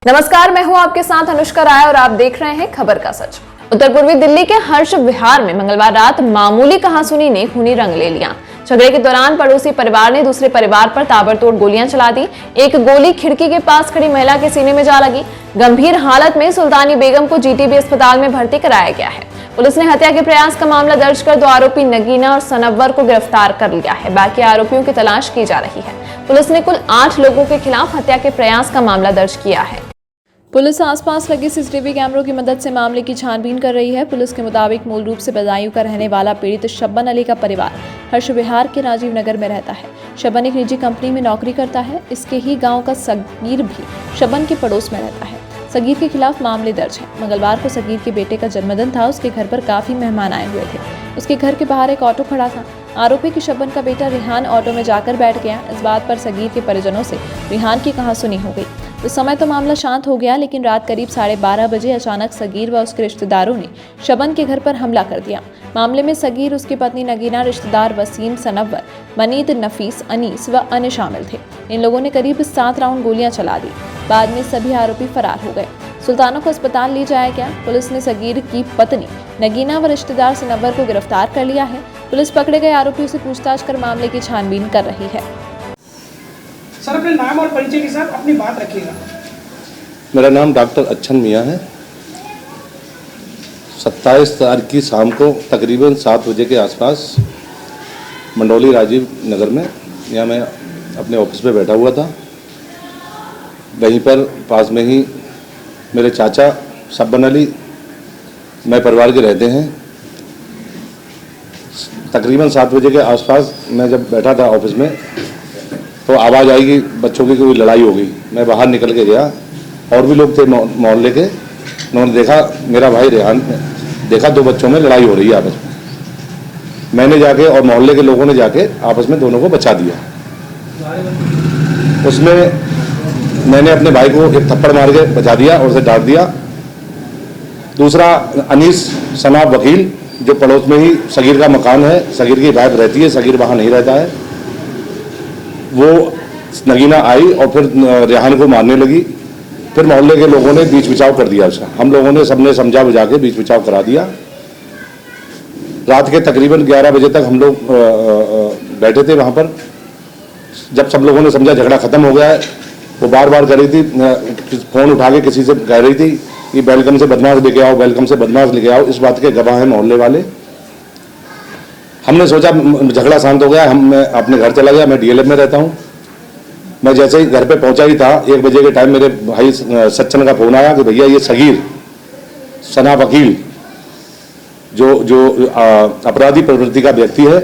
नमस्कार, मैं हूं आपके साथ अनुष्का राय और आप देख रहे हैं खबर का सच। उत्तर पूर्वी दिल्ली के हर्ष विहार में मंगलवार रात मामूली कहासुनी ने खूनी रंग ले लिया। झगड़े के दौरान पड़ोसी परिवार ने दूसरे परिवार पर ताबड़तोड़ गोलियां चला दी। एक गोली खिड़की के पास खड़ी महिला के सीने में जा लगी। गंभीर हालत में सुल्तानी बेगम को जीटीबी अस्पताल में भर्ती कराया गया है। पुलिस ने हत्या के प्रयास का मामला दर्ज कर 2 आरोपी नगीना और सनव्वर को गिरफ्तार कर लिया है। बाकी आरोपियों की तलाश की जा रही है। पुलिस ने कुल 8 लोगों के खिलाफ हत्या के प्रयास का मामला दर्ज किया है। पुलिस आसपास लगे सीसीटीवी कैमरों की मदद से मामले की छानबीन कर रही है। पुलिस के मुताबिक मूल रूप से बदायूं का रहने वाला पीड़ित शब्बन अली का परिवार हर्ष विहार के राजीव नगर में रहता है। शब्बन एक निजी कंपनी में नौकरी करता है। इसके ही गांव का सगीर भी शब्बन के पड़ोस में रहता है। सगीर के खिलाफ मामले दर्ज है। मंगलवार को सगीर के बेटे का जन्मदिन था। उसके घर पर काफी मेहमान आए हुए थे। उसके घर के बाहर एक ऑटो खड़ा था। आरोपी की शब्बन का बेटा रिहान ऑटो में जाकर बैठ गया। इस बात पर सगीर के परिजनों से रिहान की कहासुनी हो गई। उस समय तो मामला शांत हो गया, लेकिन रात करीब 12:30 बजे अचानक सगीर व उसके रिश्तेदारों ने शब्बन के घर पर हमला कर दिया। मामले में सगीर, उसकी पत्नी नगीना, रिश्तेदार वसीम, सनव्वर, मनीत, नफीस, अनीस व अन्य शामिल थे। इन लोगों ने करीब 7 राउंड गोलियां चला दी। बाद में सभी आरोपी फरार हो गए। सुल्तानों को अस्पताल ले जाया गया। पुलिस ने सगीर की पत्नी नगीना व रिश्तेदार सनव्वर को गिरफ्तार कर लिया है। पुलिस पकड़े गए आरोपियों से पूछताछ कर मामले की छानबीन कर रही है। सर, अपने नाम और परिचय के साथ अपनी बात रखिएगा। मेरा नाम डॉक्टर अच्छन मियाँ है। 27 तारीख की शाम को तकरीबन 7 बजे के आसपास मंडौली राजीव नगर में, यहाँ मैं अपने ऑफिस पे बैठा हुआ था। वहीं पर पास में ही मेरे चाचा शब्बन अली, मैं परिवार के रहते हैं। तकरीबन 7 बजे के आसपास मैं जब बैठा था ऑफिस में, तो आवाज़ आई कि बच्चों की कोई लड़ाई हो गई। मैं बाहर निकल के गया, और भी लोग थे मोहल्ले के। उन्होंने देखा, मेरा भाई रेहान देखा 2 बच्चों में लड़ाई हो रही है आपस में। मैंने जाके और मोहल्ले के लोगों ने जाके आपस में दोनों को बचा दिया। उसमें मैंने अपने भाई को एक थप्पड़ मार के बचा दिया और उसे डांट दिया। दूसरा अनीस सनाब वकील, जो पड़ोस में ही सगीर का मकान है, सगीर की वाइफ रहती है, सगीर वहाँ नहीं रहता है, वो नगीना आई और फिर रेहान को मारने लगी। फिर मोहल्ले के लोगों ने बीच बचाव कर दिया उसका। हम लोगों ने सबने समझा बुझा के बीच बचाव करा दिया। रात के तकरीबन 11 बजे तक हम लोग बैठे थे वहाँ पर। जब सब लोगों ने समझा झगड़ा खत्म हो गया है, वो बार बार कर रही थी, फ़ोन उठा के किसी से कह रही थी कि वेलकम से बदमाश लेके आओ, वेलकम से बदमाश लेके आओ। इस बात के गवाह हैं मोहल्ले वाले। हमने सोचा झगड़ा शांत हो गया, मैं अपने घर चला गया। मैं डीएलएफ में रहता हूँ। मैं जैसे ही घर पे पहुंचा ही था, 1 बजे के टाइम मेरे भाई सच्चन का फ़ोन आया कि भैया ये सगीर सना वकील जो अपराधी प्रवृत्ति का व्यक्ति है,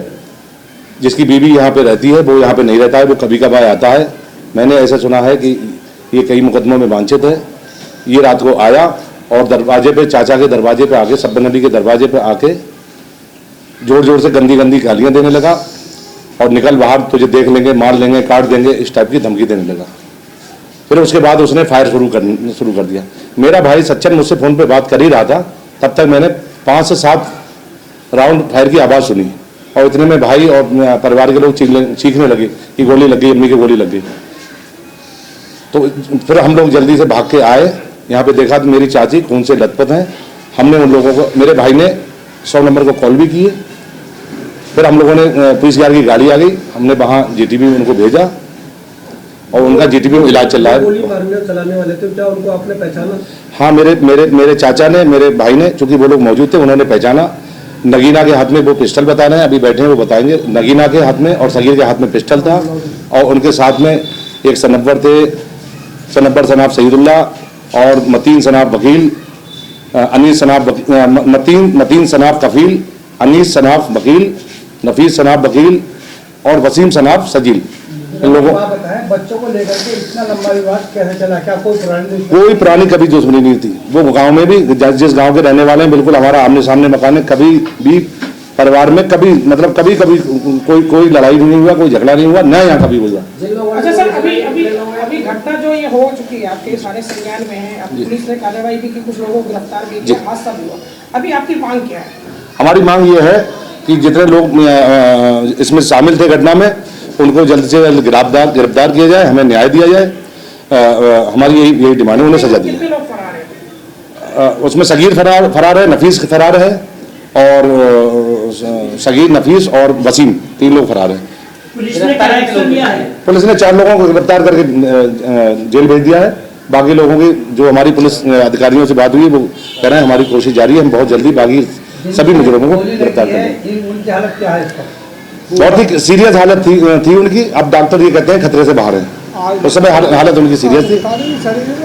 जिसकी बीवी यहाँ पे रहती है, वो यहाँ पे नहीं रहता है, वो कभी कभार आता है। मैंने ऐसा सुना है कि ये कई मुकदमों में वांछित है। ये रात को आया और दरवाजे पे, चाचा के दरवाजे पे आके, शब्बन अली के दरवाजे पे आके जोर जोर से गंदी गंदी गालियाँ देने लगा और निकल बाहर, तुझे देख लेंगे, मार लेंगे, काट देंगे, इस टाइप की धमकी देने लगा। फिर उसके बाद उसने फायर शुरू कर दिया। मेरा भाई सच्चन मुझसे फ़ोन पे बात कर ही रहा था, तब तक मैंने 5 से 7 राउंड फायर की आवाज़ सुनी और इतने में भाई और परिवार के लोग चीखने लगे कि गोली लग गई, अम्मी की गोली लग गई। तो फिर हम लोग जल्दी से भाग के आए। यहाँ पे देखा तो मेरी चाची खून से लथपथ हैं। हमने उन लोगों को, मेरे भाई ने 100 नंबर को कॉल भी किए। फिर हम लोगों ने, पुलिस गार्ड की गाड़ी आ गई, हमने वहाँ जीटीबी में उनको भेजा और उनका जीटीबी में इलाज चल रहा है। गोली मारने और चलाने वाले थे, क्या उनको आपने पहचाना? हाँ, मेरे चाचा ने, मेरे भाई ने, चूंकि वो लोग मौजूद थे, उन्होंने पहचाना। नगीना के हाथ में वो पिस्टल बता रहे हैं, अभी बैठे हैं वो बताएंगे। नगीना के हाथ में और सगीर के हाथ में पिस्टल था और उनके साथ में एक सनव्वर थे, सनव्वर सनाब सईदुल्ला और मतीन सनाब वकील, अनीस सनाब मतीन सनाब कफील, अनीस सनाब वकील, नफीस सनाब वकील और वसीम सनाब सजील। इन लोगों को बताएं, बच्चों को लेकर के इतना लंबा विवाद कैसे चला? क्या कोई पुरानी कभी दुश्मनी नहीं थी। वो गांव में भी, जिस गांव के रहने वाले हैं, बिल्कुल हमारा आमने सामने मकान है। कभी भी परिवार में कभी कोई लड़ाई नहीं हुआ, कोई झगड़ा नहीं हुआ, न यहाँ कभी हुआ। अच्छा सर, अभी घटना जो ये हो चुकी है आपके सारे संज्ञान में है, अब पुलिस ने कार्रवाई भी की, कुछ लोगों को गिरफ्तार भी किया, हादसा भी हुआ। अभी आपकी मांग क्या है? हमारी मांग ये है कि जितने लोग इसमें शामिल थे घटना में, उनको जल्द से जल्द गिरफ्तार किया जाए, हमें न्याय दिया जाए। हमारी यही डिमांड है, उन्हें सजा दी कितने लोग फरार हैं? उसमें सगीर फरार है, नफीस फरार है और सगीर, नफीस और वसीम 3 लोग फरार हैं। पुलिस ने क्या एक्शन लिया है? पुलिस ने 4 लोगों को गिरफ्तार करके जेल भेज दिया है। बाकी लोगों की जो हमारी पुलिस अधिकारियों से बात हुई वो कह रहे हैं हमारी कोशिश जारी है, हम बहुत जल्दी बाकी सभी मुजरिमों को गिरफ्तार करेंगे। उनकी हालत क्या है इसका? बहुत ही सीरियस हालत थी उनकी। अब डॉक्टर ये कहते हैं खतरे से बाहर है। उस समय हालत उनकी सीरियस थी,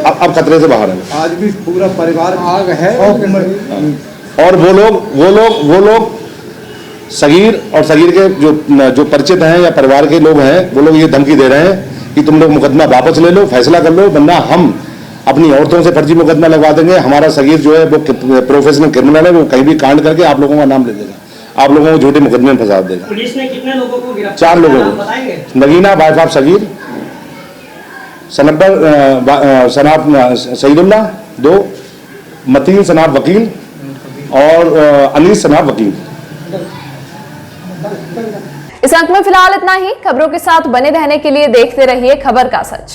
अब खतरे से बाहर है। आज भी पूरा परिवार आग है। और वो लोग सगीर और सगीर के जो परिचित हैं या परिवार के लोग हैं, वो लोग ये धमकी दे रहे हैं कि तुम लोग मुकदमा वापस ले लो, फैसला कर लो, वरना हम अपनी औरतों से फर्जी मुकदमा लगवा देंगे। हमारा सगीर जो है वो प्रोफेशनल क्रिमिनल है, वो कहीं भी कांड करके आप लोगों का नाम ले देगा, आप लोगों को झूठे मुकदमे में फंसा देगा। पुलिस ने कितने लोगों को गिरफ्तार? 4 लोगों नाम को। बताएंगे? नगीना वाइफ ऑफ सगीर, सनाब सईदुल्ला 2, मतीन सनाब वकील और अनीस सनाब वकील। इस अंक में फिलहाल इतना ही। खबरों के साथ बने रहने के लिए देखते रहिए खबर का सच।